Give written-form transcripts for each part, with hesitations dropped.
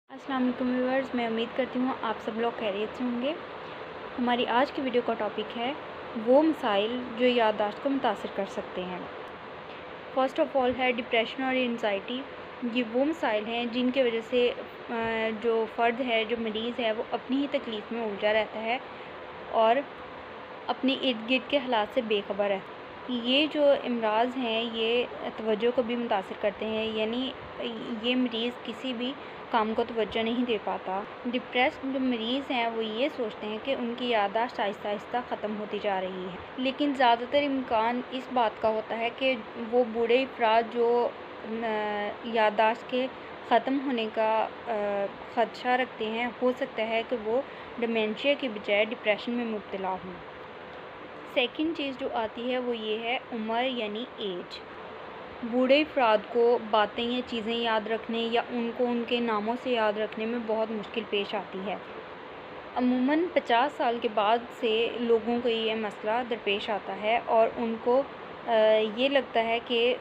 अस्सलाम वालेकुम व्यूअर्स, मैं उम्मीद करती हूँ आप सब लोग खैरियत से होंगे। हमारी आज की वीडियो का टॉपिक है वो मसाइल जो याददाश्त को मुतासर कर सकते हैं। फ़र्स्ट ऑफ़ ऑल है डिप्रेशन और एंजाइटी। ये वो मसाइल हैं जिनकी वजह से जो फ़र्द है, जो मरीज़ है, वो अपनी ही तकलीफ़ में उलझा रहता है और अपने इर्द गिर्द के हालात से बेखबर है। ये जो अमराज़ हैं ये तवज्जो को भी मुतासर करते हैं, यानी ये मरीज़ किसी भी काम को तवज्जो नहीं दे पाता। डिप्रेस्ड जो मरीज़ हैं वो ये सोचते हैं कि उनकी याददाश्त आहिस्ता आहिस्ता ख़त्म होती जा रही है, लेकिन ज़्यादातर इम्कान इस बात का होता है कि वो बूढ़े अफराद जो याददाश्त के ख़त्म होने का ख़दशा रखते हैं, हो सकता है कि वो डिमेंशिया की बजाय डिप्रेशन में मुब्तला हों। सेकंड चीज़ जो आती है वो ये है उम्र यानी एज। बूढ़े अफराद को बातें या चीज़ें याद रखने या उनको उनके नामों से याद रखने में बहुत मुश्किल पेश आती है। अमूमन 50 साल के बाद से लोगों को ये मसला दरपेश आता है और उनको ये लगता है कि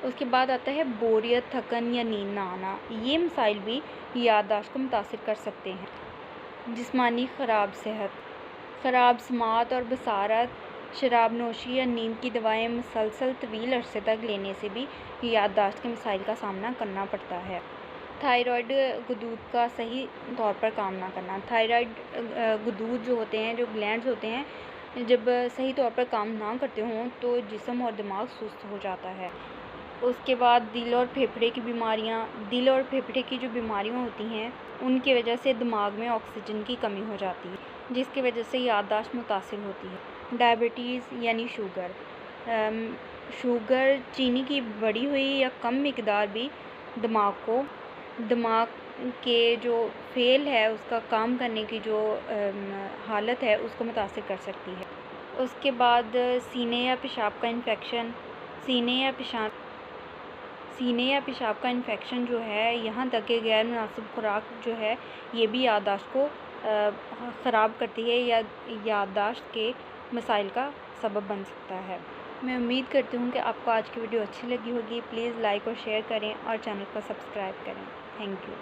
उसके बाद आता है बोरियत, थकन या नींद ना आना। ये मसाइल भी याददाश्त को मुतासर कर सकते हैं। जिस्मानी ख़राब सेहत, ख़राब समात और बसारत, शराब नोशी या नींद की दवाएं मुसलसल तवील अरसे तक लेने से भी याददाश्त के मसाइल का सामना करना पड़ता है। थायराइड गदूद का सही तौर पर काम ना करना। थायराइड गदूद जो होते हैं, जो ग्लैंड्स होते हैं, जब सही तौर पर काम ना करते हों तो जिस्म और दिमाग सुस्त हो जाता है। उसके बाद दिल और फेफड़े की बीमारियाँ। दिल और फेफड़े की जो बीमारियाँ होती हैं उनकी वजह से दिमाग में ऑक्सीजन की कमी हो जाती है, जिसकी वजह से याददाश्त मुतासिर होती है। डायबिटीज़ यानी शुगर। शुगर चीनी की बढ़ी हुई या कम मिकदार भी दिमाग के जो फेल है, उसका काम करने की जो हालत है, उसको मुतासिर कर सकती है। उसके बाद सीने या पेशाब का इन्फेक्शन। सीने या पेशाब का इन्फेक्शन जो है, यहाँ तक कि गैर मुनासिब खुराक जो है, ये भी याददाश्त को ख़राब करती है या याददाश्त के मसाइल का सबब बन सकता है। मैं उम्मीद करती हूँ कि आपको आज की वीडियो अच्छी लगी होगी। प्लीज़ लाइक और शेयर करें और चैनल को सब्सक्राइब करें। Thank you.